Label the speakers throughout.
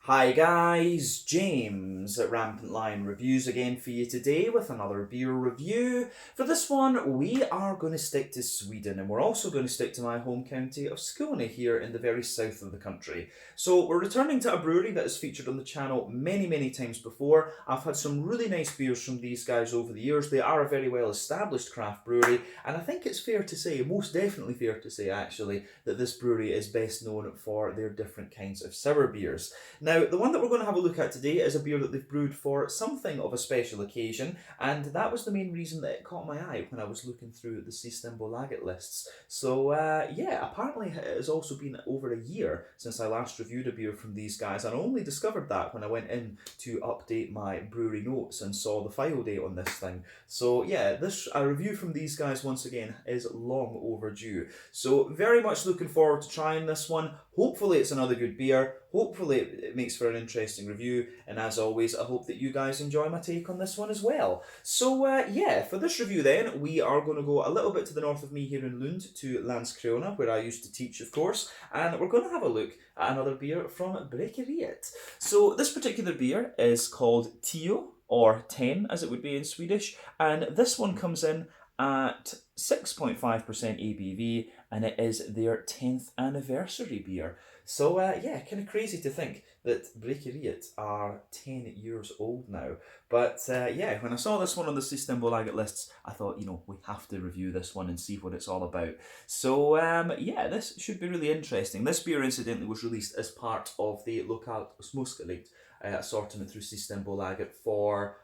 Speaker 1: Hi guys, James at Rampant Lion Reviews again for you today with another beer review. For this one, we are going to stick to Sweden, and we're also going to stick to my home county of Skåne here in the very south of the country. So we're returning to a brewery that has featured on the channel many times before. I've had some really nice beers from these guys over the years. They are a very well established craft brewery, and I think it's fair to say, most definitely fair to say actually, that this brewery is best known for their different kinds of sour beers. Now, the one that we're going to have a look at today is a beer that they've brewed for something of a special occasion, and that was the main reason that it caught my eye when I was looking through the Systembolaget lists. So, yeah, apparently it has also been over a year since I last reviewed a beer from these guys, and I only discovered that when I went in to update my brewery notes and saw the file date on this thing. So, yeah, a review from these guys once again is long overdue. So, very much looking forward to trying this one. Hopefully it's another good beer. Hopefully it makes for an interesting review, and as always, I hope that you guys enjoy my take on this one as well. So yeah, for this review then, we are going to go a little bit to the north of me here in Lund to Landskrona, where I used to teach, of course, and we're going to have a look at another beer from Brekeriet. So this particular beer is called Tio, or 10 as it would be in Swedish, and this one comes in at 6.5% ABV, and it is their 10th anniversary beer. So yeah, kind of crazy to think that Brekeriet are 10 years old now. But yeah, when I saw this one on the Systembolaget lists, I thought, we have to review this one and see what it's all about. So yeah, this should be really interesting. This beer, incidentally, was released as part of the Lokalt Smuskeligt assortment through Systembolaget for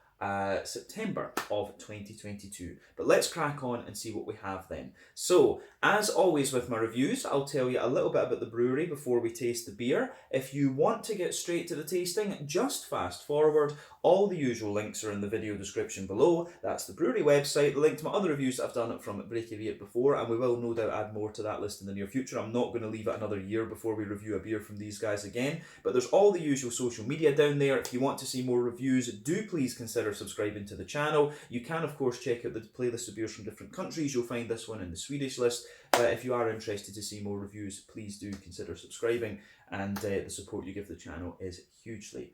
Speaker 1: September of 2022. But let's crack on and see what we have then. So, as always with my reviews, I'll tell you a little bit about the brewery before we taste the beer. If you want to get straight to the tasting, just fast forward. All the usual links are in the video description below. That's the brewery website, the link to my other reviews that I've done from Brekeriet before, and we will no doubt add more to that list in the near future. I'm not going to leave it another year before we review a beer from these guys again, but there's all the usual social media down there. If you want to see more reviews, do please consider subscribing to the channel. You can of course check out the playlist of beers from different countries. You'll find this one in the Swedish list, but if you are interested to see more reviews, please do consider subscribing, and the support you give the channel is hugely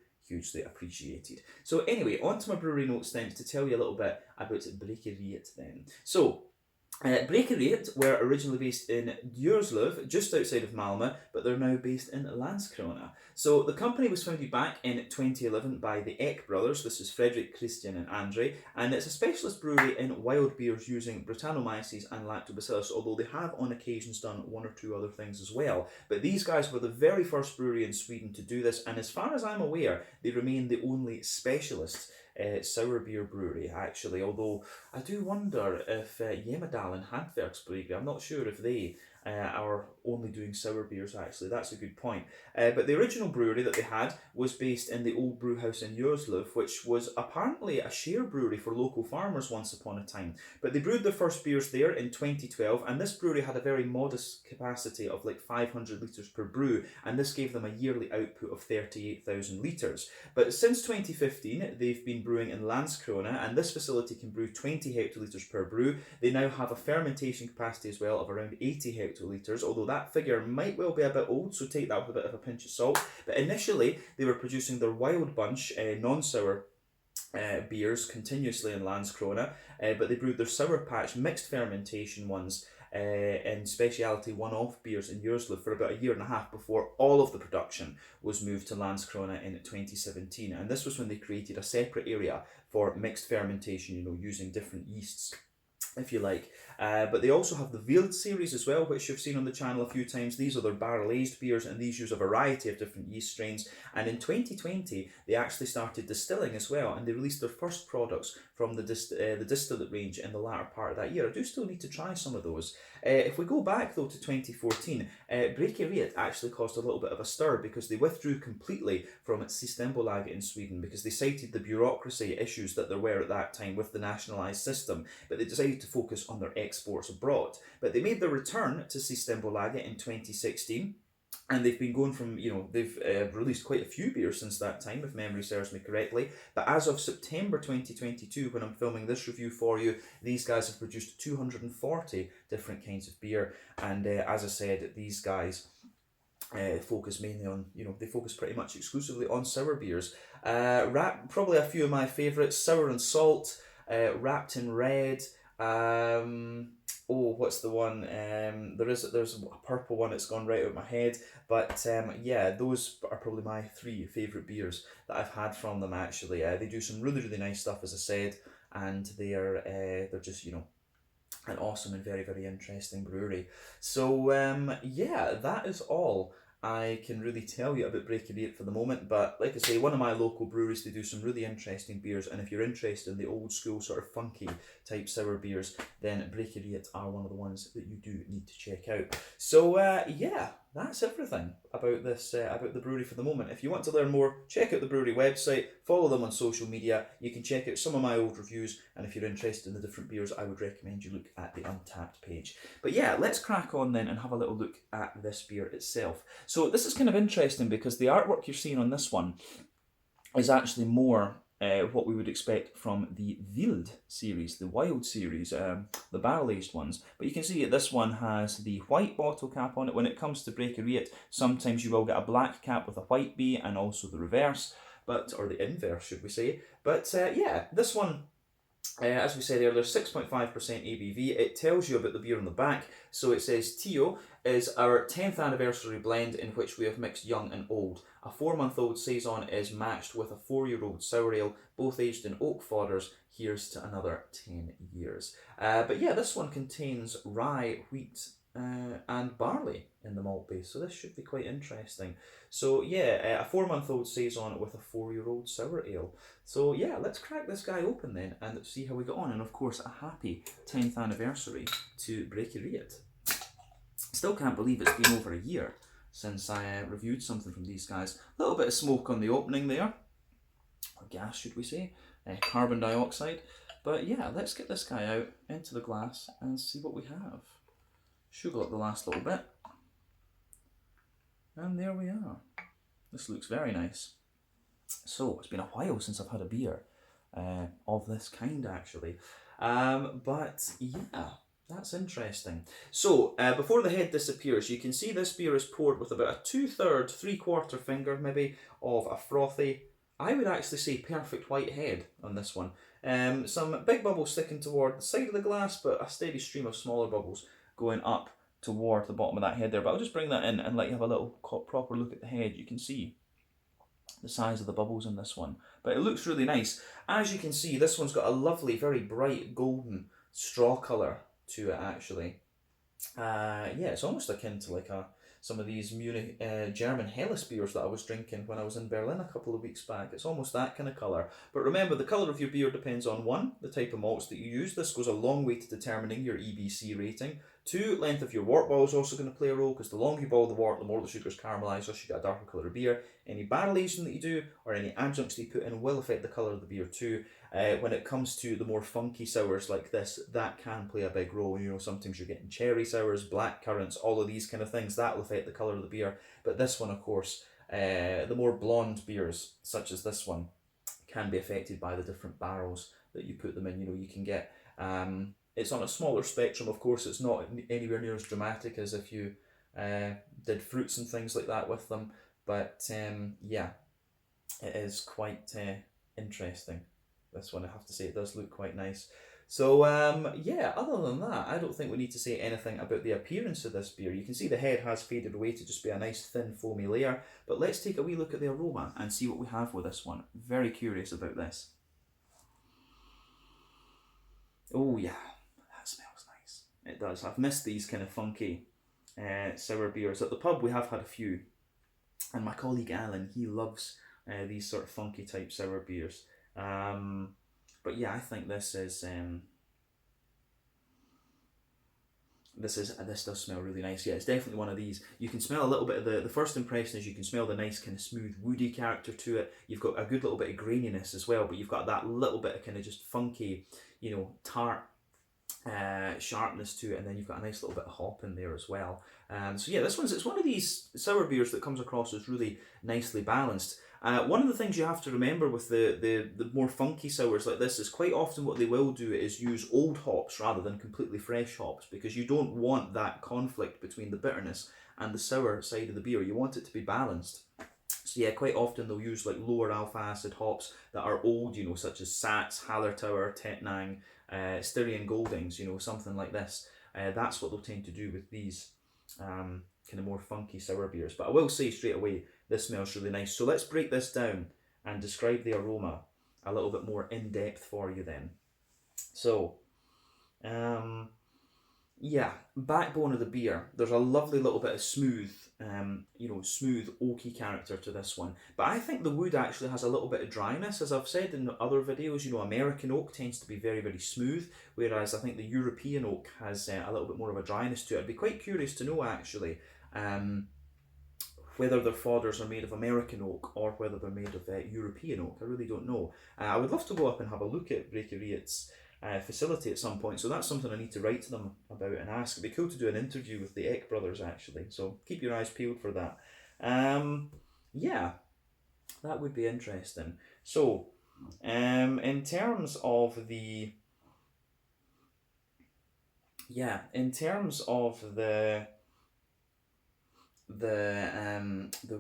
Speaker 1: appreciated. So anyway, on to my brewery notes then, to tell you a little bit about Brekeriet then. So, Brekeriet were originally based in Djurslöv, just outside of Malmö, but they're now based in Landskrona. So the company was founded back in 2011 by the Ek brothers. This is Fredrik, Christian and Andre, and it's a specialist brewery in wild beers using Brettanomyces and Lactobacillus, although they have on occasions done one or two other things as well. But these guys were the very first brewery in Sweden to do this, and as far as I'm aware, they remain the only specialist sour beer brewery actually, although I do wonder if Yemadal and Hantverksbryggeri, I'm not sure if they are only doing sour beers actually. That's a good point. But the original brewery that they had was based in the old brew house in Djurslöv, which was apparently a share brewery for local farmers once upon a time. But they brewed their first beers there in 2012, and this brewery had a very modest capacity of like 500 litres per brew, and this gave them a yearly output of 38,000 litres. But since 2015, they've been brewing in Landskrona, and this facility can brew 20 hectolitres per brew. They now have a fermentation capacity as well of around 80 hectolitres, although that figure might well be a bit old, so take that with a bit of a pinch of salt. But initially, they were producing their Wild Bunch non-sour beers continuously in Landskrona, but they brewed their Sour Patch mixed fermentation ones and specialty one-off beers in Djurslöv for about a year and a half before all of the production was moved to Landskrona in 2017. And this was when they created a separate area for mixed fermentation, using different yeasts, if you like. But they also have the Wild series as well, which you've seen on the channel a few times. These are their barrel-aged beers, and these use a variety of different yeast strains. And in 2020, they actually started distilling as well, and they released their first products from the distillate range in the latter part of that year. I do still need to try some of those. If we go back though to 2014, Brekeriet actually caused a little bit of a stir because they withdrew completely from Systembolaget in Sweden because they cited the bureaucracy issues that there were at that time with the nationalised system, but they decided to focus on their exports abroad. But they made their return to Systembolaget in 2016. And they've been going from, they've released quite a few beers since that time, if memory serves me correctly. But as of September 2022, when I'm filming this review for you, these guys have produced 240 different kinds of beer. And as I said, these guys focus mainly on, they focus pretty much exclusively on sour beers. Probably a few of my favourites: Sour and Salt, Wrapped in Red. What's the one? There's a purple one. It's gone right out of my head. But yeah, those are probably my three favourite beers that I've had from them. Actually, they do some really really nice stuff, as I said, and they're just an awesome and very very interesting brewery. So yeah, that is all I can really tell you about Brekeriet for the moment. But like I say, one of my local breweries, they do some really interesting beers, and if you're interested in the old school sort of funky type sour beers, then Brekeriet are one of the ones that you do need to check out. So yeah, that's everything about this about the brewery for the moment. If you want to learn more, check out the brewery website, follow them on social media. You can check out some of my old reviews, and if you're interested in the different beers, I would recommend you look at the Untappd page. But yeah, let's crack on then and have a little look at this beer itself. So this is kind of interesting because the artwork you're seeing on this one is actually more what we would expect from the Wild series, the Wild series, the barrel-aged ones. But you can see that this one has the white bottle cap on it. When it comes to Brekeriet, sometimes you will get a black cap with a white B, and also the reverse, or the inverse, should we say. But yeah, this one, as we said earlier, 6.5% ABV. It tells you about the beer on the back. So it says, Tio is our 10th anniversary blend in which we have mixed young and old. A 4-month-old Saison is matched with a 4-year-old sour ale, both aged in oak fodders. Here's to another 10 years. But yeah, this one contains rye, wheat, and barley in the malt base, so this should be quite interesting. So yeah, a 4-month-old Saison with a 4-year-old sour ale. So yeah, let's crack this guy open then and see how we got on. And of course, a happy 10th anniversary to Brekeriet. Still can't believe it's been over a year since I reviewed something from these guys. A little bit of smoke on the opening there, or gas should we say, carbon dioxide. But yeah, let's get this guy out into the glass and see what we have. Sugar up the last little bit. And there we are. This looks very nice. So, it's been a while since I've had a beer of this kind actually. But yeah, that's interesting. So, before the head disappears, you can see this beer is poured with about a 2/3, 3/4 finger maybe of a frothy, I would actually say perfect white head on this one. Some big bubbles sticking toward the side of the glass, but a steady stream of smaller bubbles going up toward the bottom of that head there. But I'll just bring that in and let you have a little proper look at the head. You can see the size of the bubbles in this one, but it looks really nice. As you can see, this one's got a lovely, very bright golden straw colour to it actually. Yeah, it's almost akin to like some of these Munich German Helles beers that I was drinking when I was in Berlin a couple of weeks back. It's almost that kind of colour. But remember, the colour of your beer depends on 1, the type of malts that you use. This goes a long way to determining your EBC rating. 2, length of your wort ball is also going to play a role, because the longer you boil the wort, the more the sugar's caramelised, thus you get a darker colour of beer. Any barrel aging that you do, or any adjuncts that you put in, will affect the colour of the beer too. When it comes to the more funky sours like this, that can play a big role. Sometimes you're getting cherry sours, black currants, all of these kind of things, that will affect the colour of the beer. But this one, of course, the more blonde beers, such as this one, can be affected by the different barrels that you put them in. You can get, it's on a smaller spectrum, of course. It's not anywhere near as dramatic as if you did fruits and things like that with them. But yeah, it is quite interesting. This one, I have to say, it does look quite nice. So yeah, other than that, I don't think we need to say anything about the appearance of this beer. You can see the head has faded away to just be a nice thin foamy layer. But let's take a wee look at the aroma and see what we have with this one. Very curious about this. Oh yeah, that smells nice. It does. I've missed these kind of funky sour beers. At the pub we have had a few, and my colleague Alan, he loves these sort of funky type sour beers. But yeah, I think this does smell really nice. Yeah, it's definitely one of these. You can smell a little bit of the first impression is you can smell the nice kind of smooth woody character to it. You've got a good little bit of graininess as well, but you've got that little bit of kind of just funky, tart sharpness to it, and then you've got a nice little bit of hop in there as well. So yeah, it's one of these sour beers that comes across as really nicely balanced. One of the things you have to remember with the more funky sours like this is quite often what they will do is use old hops rather than completely fresh hops, because you don't want that conflict between the bitterness and the sour side of the beer. You want it to be balanced. So yeah, quite often they'll use like lower alpha acid hops that are old, you know, such as Sats, Hallertauer, Tettnang, Styrian Goldings, you know, something like this. That's what they'll tend to do with these kind of more funky sour beers. But I will say straight away, this smells really nice. So let's break this down and describe the aroma a little bit more in depth for you then. So, yeah, backbone of the beer. There's a lovely little bit of smooth, smooth oaky character to this one. But I think the wood actually has a little bit of dryness. As I've said in other videos, you know, American oak tends to be very, very smooth, whereas I think the European oak has a little bit more of a dryness to it. I'd be quite curious to know actually whether their fodders are made of American oak or whether they're made of European oak. I really don't know. I would love to go up and have a look at Brekeriet's facility at some point, so that's something I need to write to them about and ask. It'd be cool to do an interview with the Eck brothers actually, so keep your eyes peeled for that. Yeah, that would be interesting. So in terms of the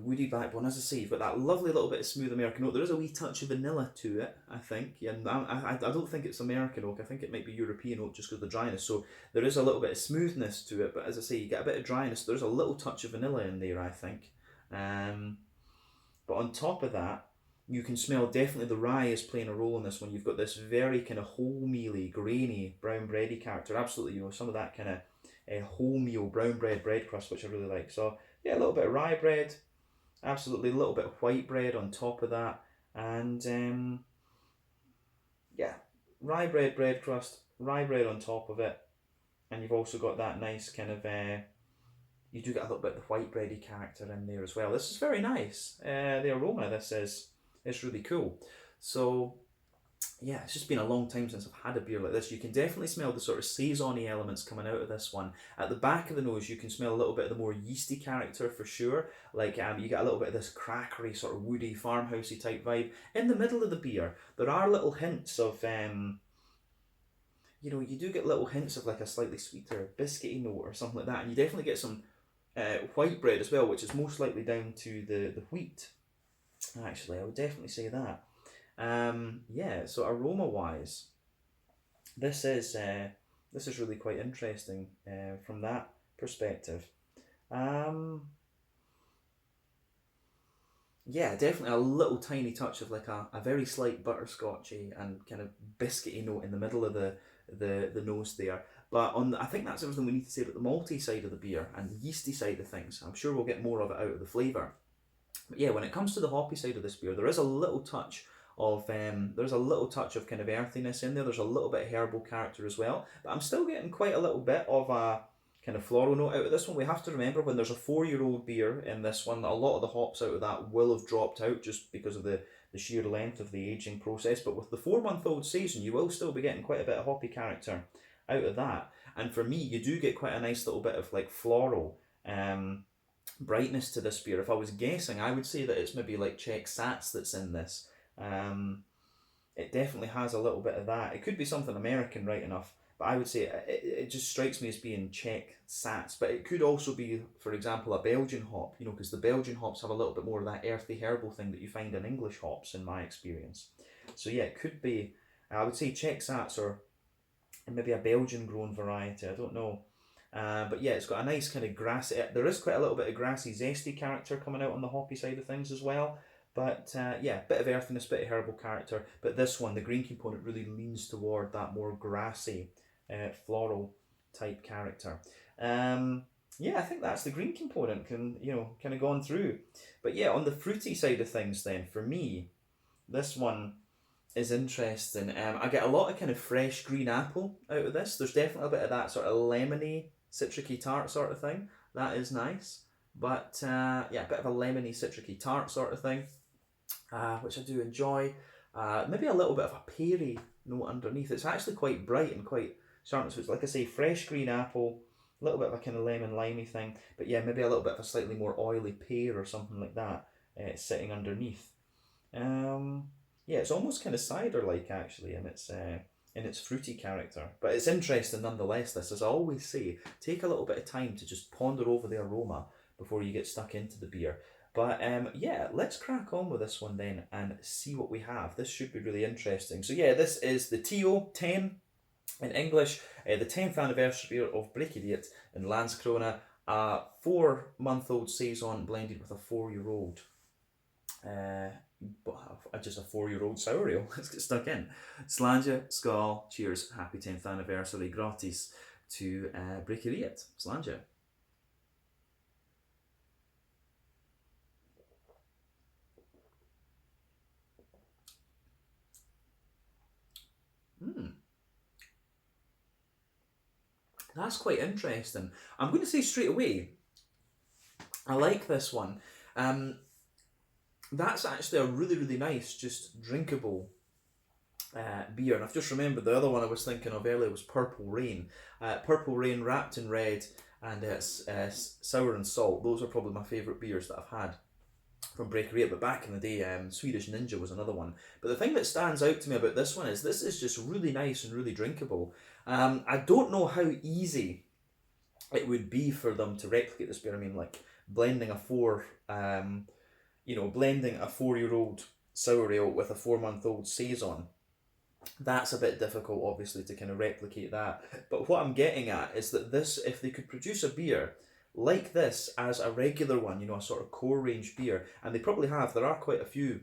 Speaker 1: woody backbone, as I say, you've got that lovely little bit of smooth American oak. There is a wee touch of vanilla to it, I think. Yeah, and I don't think it's American oak. I think it might be European oak just because of the dryness. So there is a little bit of smoothness to it, but as I say, you get a bit of dryness. There's a little touch of vanilla in there, I think. But on top of that, you can smell definitely the rye is playing a role in this one. You've got this very kind of wholemealy, grainy, brown bready character. Absolutely, you know, some of that kind of wholemeal brown bread crust, which I really like. So yeah, a little bit of rye bread, absolutely, a little bit of white bread on top of that, and yeah, rye bread crust, rye bread on top of it, and you've also got that nice kind of you do get a little bit of the white bready character in there as well. This is very nice. The aroma of this is really cool. So yeah, it's just been a long time since I've had a beer like this. You can definitely smell the sort of saison-y elements coming out of this one. At the back of the nose, you can smell a little bit of the more yeasty character for sure. Like you get a little bit of this crackery, sort of woody, farmhousey type vibe. In the middle of the beer, there are little hints of, you do get little hints of like a slightly sweeter biscuity note or something like that. And you definitely get some white bread as well, which is most likely down to the wheat. Actually, I would definitely say that. Yeah, so aroma wise, this is really quite interesting from that perspective. Yeah, definitely a little tiny touch of like a very slight butterscotchy and kind of biscuity note in the middle of the nose there. But I think that's everything we need to say about the malty side of the beer and the yeasty side of things. I'm sure we'll get more of it out of the flavour. But yeah, when it comes to the hoppy side of this beer, there is a little touch of kind of earthiness in there. There's a little bit of herbal character as well, but I'm still getting quite a little bit of a kind of floral note out of this one. We have to remember when there's a 4-year-old beer in this one, a lot of the hops out of that will have dropped out just because of the sheer length of the aging process. But with the 4-month-old season, you will still be getting quite a bit of hoppy character out of that. And for me, you do get quite a nice little bit of like floral brightness to this beer. If I was guessing, I would say that it's maybe like Czech Sats that's in this. It definitely has a little bit of that. It could be something American, right enough, but I would say it just strikes me as being Czech Sats. But it could also be, for example, a Belgian hop, because the Belgian hops have a little bit more of that earthy herbal thing that you find in English hops, in my experience. So yeah, it could be, I would say Czech Sats or maybe a Belgian grown variety, I don't know. But yeah, it's got a nice kind of grassy, there is quite a little bit of grassy, zesty character coming out on the hoppy side of things as well. But yeah, bit of earthiness, bit of herbal character. But this one, the green component really leans toward that more grassy, floral type character. Yeah, I think that's the green component kind of gone through. But yeah, on the fruity side of things then, for me, this one is interesting. I get a lot of kind of fresh green apple out of this. There's definitely a bit of that sort of lemony, citricy tart sort of thing. That is nice. But yeah, a bit of a lemony, citricy tart sort of thing. Which I do enjoy. Maybe a little bit of a peary note underneath. It's actually quite bright and quite sharp. So it's like I say, fresh green apple, a little bit of a kind of lemon limey thing. But yeah, maybe a little bit of a slightly more oily pear or something like that sitting underneath. Yeah, it's almost kind of cider-like actually in its fruity character. But it's interesting nonetheless. This, as I always say, take a little bit of time to just ponder over the aroma. before you get stuck into the beer. But yeah, let's crack on with this one then and see what we have. This should be really interesting. So yeah, this is the TO 10 in English, the 10th anniversary beer of Brekeriet in Landskrona, a 4-month-old saison blended with a 4-year-old. Just a 4-year-old sour ale. Let's get stuck in. Slange, skål, cheers, happy 10th anniversary, gratis to Brekeriet. Slange. That's quite interesting. I'm going to say straight away, I like this one. That's actually a really, really nice, just drinkable beer. And I've just remembered the other one I was thinking of earlier was Purple Rain. Purple Rain wrapped in red and sour and salt. Those are probably my favourite beers that I've had from Brekeriet, but back in the day, Swedish Ninja was another one. But the thing that stands out to me about this one is this is just really nice and really drinkable. I don't know how easy it would be for them to replicate this beer. I mean, like blending a 4-year-old sour ale with a 4-month-old saison. That's a bit difficult, obviously, to kind of replicate that. But what I'm getting at is that this, if they could produce a beer like this as a regular one, a sort of core range beer, and they probably have, there are quite a few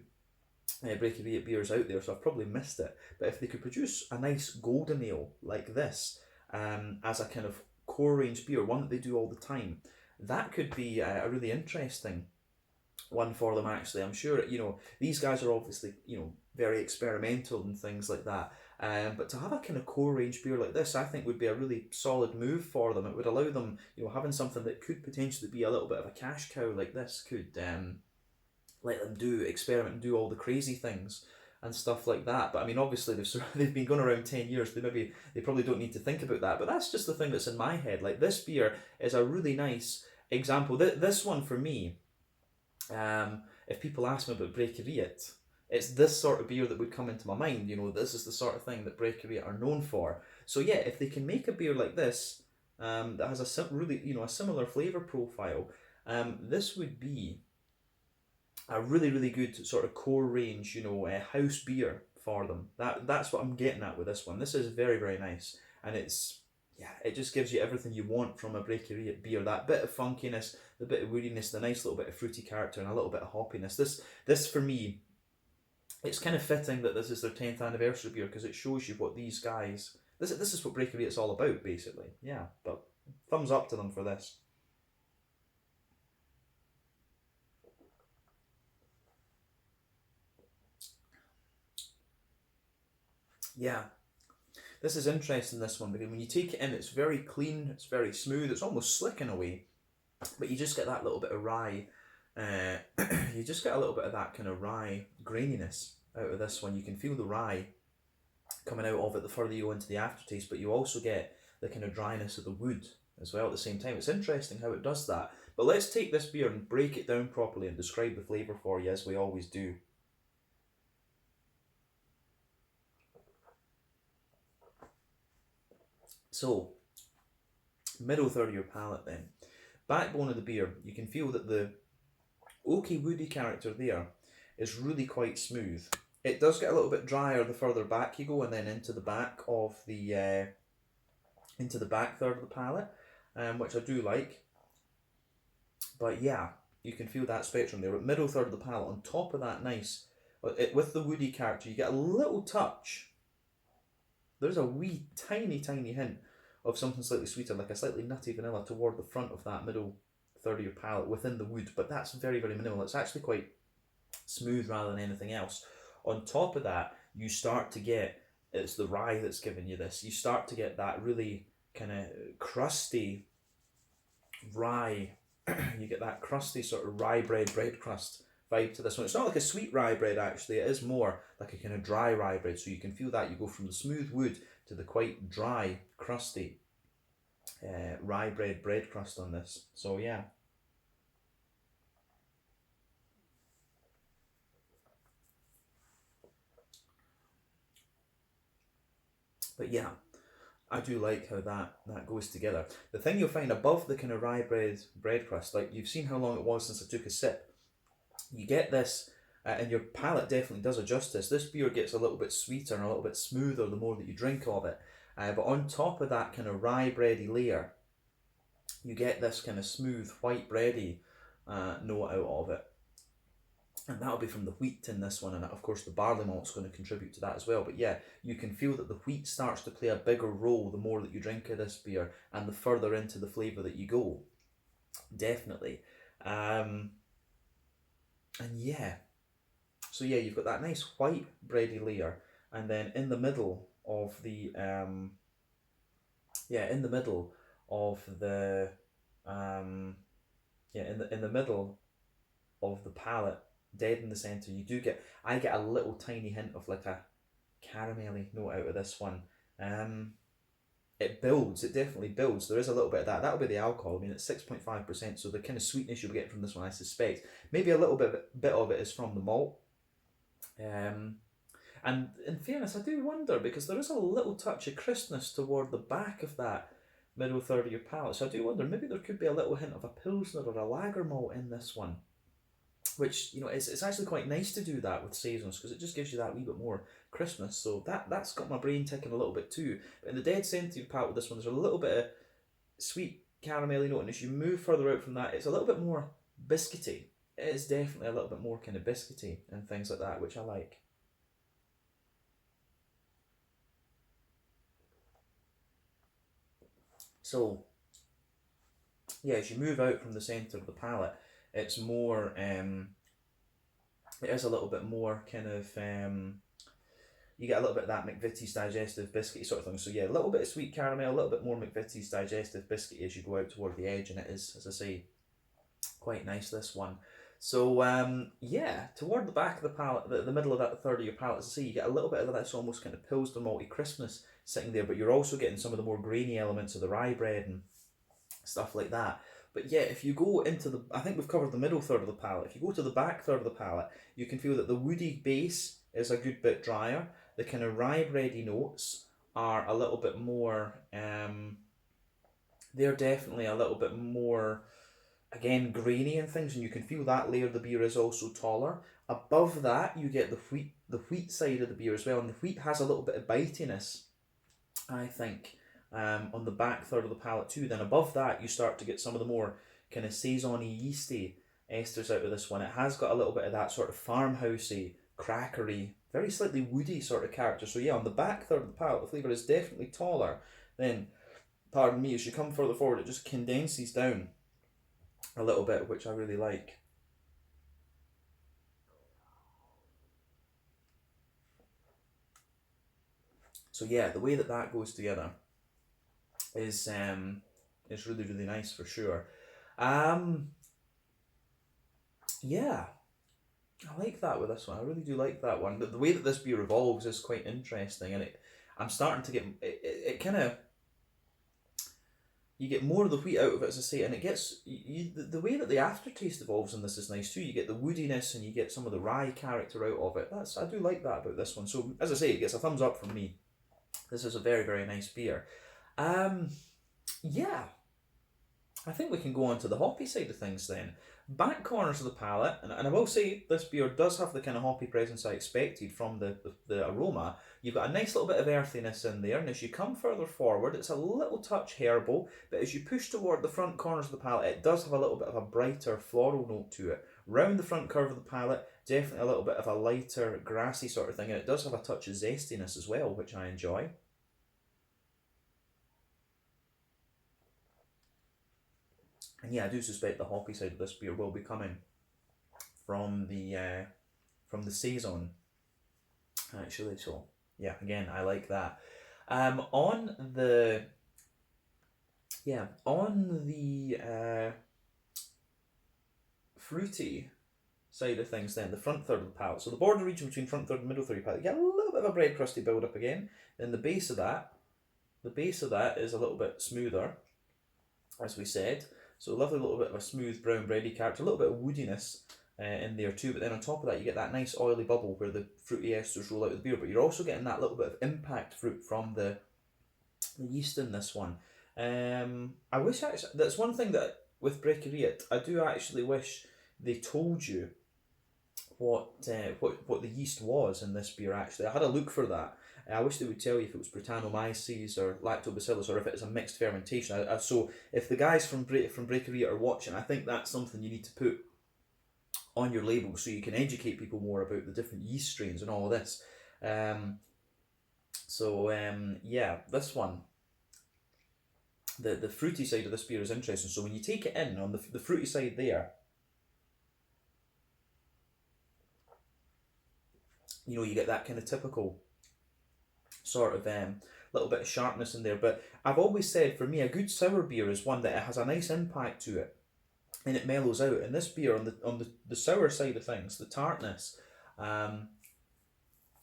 Speaker 1: Brekeriet beers out there, so I've probably missed it. But if they could produce a nice golden ale like this as a kind of core range beer, one that they do all the time, that could be a really interesting one for them, actually. I'm sure, these guys are obviously, very experimental and things like that. But to have a kind of core range beer like this, I think would be a really solid move for them. It would allow them, having something that could potentially be a little bit of a cash cow like this could let them experiment and do all the crazy things and stuff like that. But I mean, obviously they've been going around 10 years. They probably don't need to think about that. But that's just the thing that's in my head. Like, this beer is a really nice example. This one for me, if people ask me about Brekeriet, it's this sort of beer that would come into my mind. This is the sort of thing that Brekeriet are known for. So yeah, if they can make a beer like this that has a similar flavour profile, this would be a really, really good sort of core range, house beer for them. That's what I'm getting at with this one. This is very, very nice, and it just gives you everything you want from a Brekeriet beer. That bit of funkiness, the bit of woodiness, the nice little bit of fruity character, and a little bit of hoppiness. This for me, it's kind of fitting that this is their 10th anniversary beer, because it shows you what these guys. This is what Brekeriet's all about, basically. Yeah, but thumbs up to them for this. Yeah, this is interesting, this one, because when you take it in, it's very clean, it's very smooth, it's almost slick in a way, but you just get that little bit of rye, you just get a little bit of that kind of rye graininess out of this one. You can feel the rye coming out of it the further you go into the aftertaste, but you also get the kind of dryness of the wood as well at the same time. It's interesting how it does that. But let's take this beer and break it down properly and describe the flavour for you, as we always do. So, middle third of your palate then. Backbone of the beer, you can feel that the oaky woody character there is really quite smooth. It does get a little bit drier the further back you go, and then into the back of the back third of the palate, which I do like. But yeah, you can feel that spectrum there. But middle third of the palate, on top of that nice, with the woody character, you get a little touch. There's a wee tiny hint of something slightly sweeter, like a slightly nutty vanilla toward the front of that middle third of your palate within the wood, but that's very, very minimal. It's actually quite smooth rather than anything else. On top of that, you start to get, it's the rye that's giving you this, you start to get that really kind of crusty rye, you get that crusty sort of rye bread crust vibe to this one. It's not like a sweet rye bread, actually. It is more like a kind of dry rye bread, so you can feel that. You go from the smooth wood to the quite dry, crusty rye bread crust on this. So yeah. But yeah, I do like how that goes together. The thing you'll find above the kind of rye bread crust, like you've seen how long it was since I took a sip. You get this, and your palate definitely does adjust this. This beer gets a little bit sweeter and a little bit smoother the more that you drink of it. But on top of that kind of rye bready layer, you get this kind of smooth white bready note out of it. And that'll be from the wheat in this one, and of course the barley malt's going to contribute to that as well. But yeah, you can feel that the wheat starts to play a bigger role the more that you drink of this beer and the further into the flavour that you go. Definitely. And yeah, so yeah, you've got that nice white bready layer, and then in the middle of the in the middle of the in the middle of the palate, dead in the centre, I get a little tiny hint of like a caramelly note out of this one. It definitely builds. There is a little bit of that. That'll be the alcohol. I mean, it's 6.5%, so the kind of sweetness you'll get from this one, I suspect, maybe a little bit of it is from the malt. And in fairness, I do wonder, because there is a little touch of crispness toward the back of that middle third of your palate. So I do wonder, maybe there could be a little hint of a Pilsner or a lager malt in this one. Which, you know, it's actually quite nice to do that with saisons, because it just gives you that wee bit more crispness. So that's got my brain ticking a little bit too. But in the dead centre of your palate with this one, there's a little bit of sweet caramelly note, and as you move further out from that, it's a little bit more biscuity. It is definitely a little bit more kind of biscuity and things like that, which I like. So yeah, as you move out from the centre of the palate, it's more it is a little bit more kind of you get a little bit of that McVitie's digestive biscuity sort of thing. So yeah, a little bit of sweet caramel, a little bit more McVitie's digestive biscuity as you go out toward the edge, and it is, as I say, quite nice, this one. So yeah, toward the back of the palate, the middle of that third of your palate, as I say, you get a little bit of this almost kind of Pilsner malty crispness sitting there, but you're also getting some of the more grainy elements of the rye bread and stuff like that. But yeah, if you go into the, I think we've covered the middle third of the palate. If you go to the back third of the palate, you can feel that the woody base is a good bit drier. The kind of rye bready notes are a little bit more, they're definitely a little bit more, again, grainy and things, and you can feel that layer of the beer is also taller. Above that, you get the wheat side of the beer as well, and the wheat has a little bit of bitiness, I think, on the back third of the palate too. Then above that, you start to get some of the more kind of saison-y, yeasty esters out of this one. It has got a little bit of that sort of farmhousey, crackery, very slightly woody sort of character. So yeah, on the back third of the palate, the flavour is definitely taller. Then, pardon me, as you come further forward, it just condenses down a little bit, which I really like. So yeah, the way that goes together is really, really nice for sure. Yeah, I like that with this one. I really do like that one. The way that this beer evolves is quite interesting, and I'm starting to get it kind of, you get more of the wheat out of it, as I say, and it gets the way that the aftertaste evolves in this is nice too. You get the woodiness and you get some of the rye character out of it. I do like that about this one. So as I say, it gets a thumbs up from me. This is a very, very nice beer. Yeah, I think we can go on to the hoppy side of things then. Back corners of the palate, and I will say this beer does have the kind of hoppy presence I expected from the aroma. You've got a nice little bit of earthiness in there, and as you come further forward, it's a little touch herbal, but as you push toward the front corners of the palate, it does have a little bit of a brighter floral note to it. Round the front curve of the palate, definitely a little bit of a lighter, grassy sort of thing, and it does have a touch of zestiness as well, which I enjoy. And yeah, I do suspect the hoppy side of this beer will be coming from the saison, actually. So yeah, again, I like that. On the fruity side of things, then the front third of the palate. So the border region between front third and middle third of the palate, you get a little bit of a bread crusty build up again. Then the base of that is a little bit smoother, as we said. So a lovely little bit of a smooth brown bready character, a little bit of woodiness in there too, but then on top of that you get that nice oily bubble where the fruity esters roll out of the beer, but you're also getting that little bit of impact fruit from the the yeast in this one. I wish actually, that's one thing that with Brekeriet, I do actually wish they told you what the yeast was in this beer. Actually, I had a look for that. I wish they would tell you if it was Brettanomyces or Lactobacillus, or if it's a mixed fermentation. So if the guys from Brekeriet are watching, I think that's something you need to put on your label so you can educate people more about the different yeast strains and all of this. Yeah, this one, the fruity side of this beer is interesting. So when you take it in on the fruity side there, you know, you get that kind of typical sort of little bit of sharpness in there. But I've always said, for me, a good sour beer is one that it has a nice impact to it and it mellows out. And this beer, on the sour side of things, the tartness,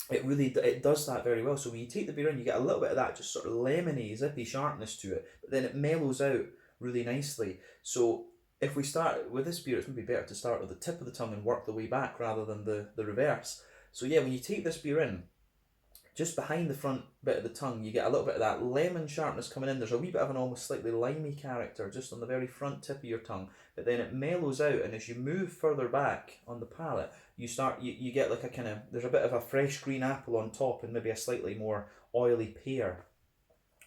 Speaker 1: it does that very well. So when you take the beer in, you get a little bit of that just sort of lemony, zippy sharpness to it, but then it mellows out really nicely. So if we start with this beer, it's maybe better to start with the tip of the tongue and work the way back rather than the reverse. So yeah, when you take this beer in, just behind the front bit of the tongue, you get a little bit of that lemon sharpness coming in. There's a wee bit of an almost slightly limey character just on the very front tip of your tongue, but then it mellows out, and as you move further back on the palate, you get like a kind of, there's a bit of a fresh green apple on top and maybe a slightly more oily pear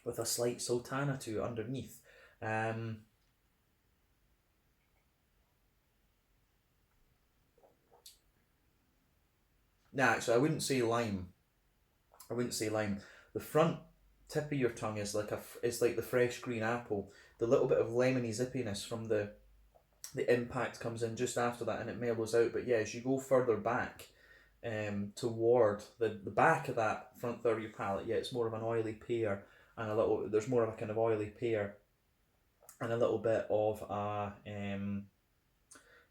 Speaker 1: with a slight sultana to it underneath. Actually, I wouldn't say lime. The front tip of your tongue is like the fresh green apple. The little bit of lemony zippiness from the impact comes in just after that, and it mellows out. But yeah, as you go further back, toward the back of that front third of your palate, yeah, it's more of an oily pear, and there's more of a kind of oily pear, and a little bit of a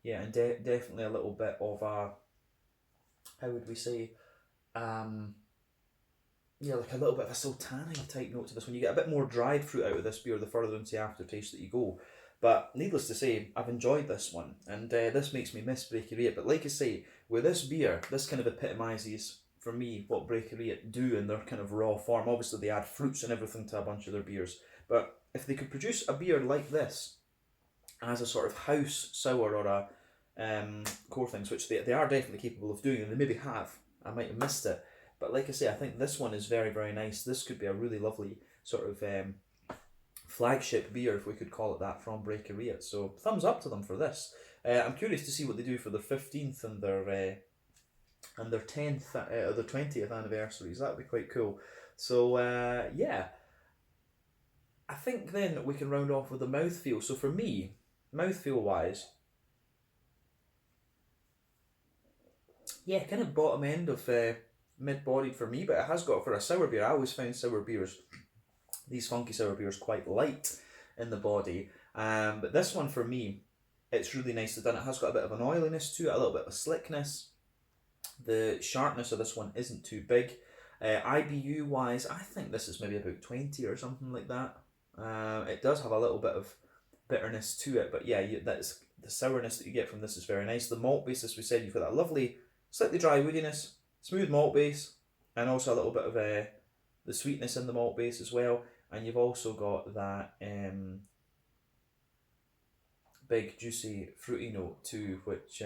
Speaker 1: definitely a little bit of a, how would we say, like a little bit of a sultana type note to this one. You get a bit more dried fruit out of this beer the further into the aftertaste that you go. But needless to say, I've enjoyed this one, and this makes me miss Brekeriet. But like I say, with this beer, this kind of epitomises for me what Brekeriet do in their kind of raw form. Obviously, they add fruits and everything to a bunch of their beers, but if they could produce a beer like this as a sort of house sour or a core things, which they are definitely capable of doing, and they maybe have, I might have missed it. But like I say, I think this one is very, very nice. This could be a really lovely sort of flagship beer, if we could call it that, from Brekeriet. So thumbs up to them for this. I'm curious to see what they do for their 15th and their 10th or their 20th anniversaries. That would be quite cool. So yeah, I think then we can round off with the mouthfeel. So for me, mouthfeel wise, yeah, kind of bottom end of mid-bodied for me, but it has got, for a sour beer, I always found sour beers, these funky sour beers, quite light in the body. But this one for me, it's really nicely done. It has got a bit of an oiliness to it, a little bit of a slickness. The sharpness of this one isn't too big. IBU wise, I think this is maybe about 20 or something like that. It does have a little bit of bitterness to it, but yeah, that's the sourness that you get from this is very nice. The malt base, as we said, you've got that lovely, slightly dry woodiness, smooth malt base, and also a little bit of the sweetness in the malt base as well. And you've also got that big juicy fruity note too, which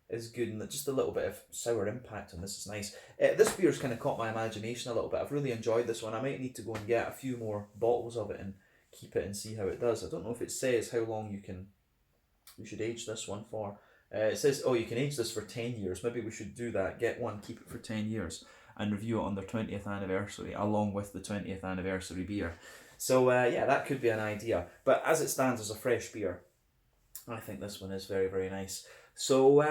Speaker 1: is good, and just a little bit of sour impact on this is nice. This beer's kind of caught my imagination a little bit. I've really enjoyed this one. I might need to go and get a few more bottles of it and keep it and see how it does. I don't know if it says how long you should age this one for. It says, you can age this for 10 years. Maybe we should do that. Get one, keep it for 10 years, and review it on their 20th anniversary, along with the 20th anniversary beer. So, yeah, that could be an idea. But as it stands as a fresh beer, I think this one is very, very nice. So,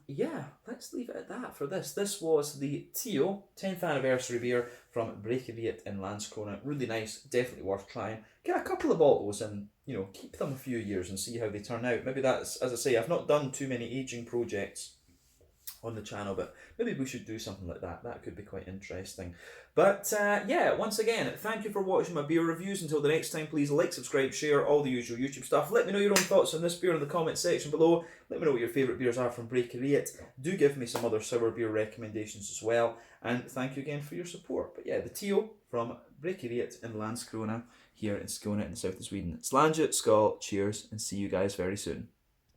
Speaker 1: yeah, let's leave it at that for this. This was the Tio 10th anniversary beer from Brekeriet in Landskrona. Really nice, definitely worth trying. Get a couple of bottles and, keep them a few years and see how they turn out. Maybe that's, as I say, I've not done too many aging projects on the channel, but maybe we should do something like that. That could be quite interesting. But yeah, once again, thank you for watching my beer reviews. Until the next time, please like, subscribe, share, all the usual YouTube stuff. Let me know your own thoughts on this beer in the comment section below. Let me know what your favourite beers are from Brekeriet. Do give me some other sour beer recommendations as well. And thank you again for your support. But yeah, the Tio from Brekeriet in Landskrona here in Skåne in the south of Sweden. Slange, skål, cheers, and see you guys very soon.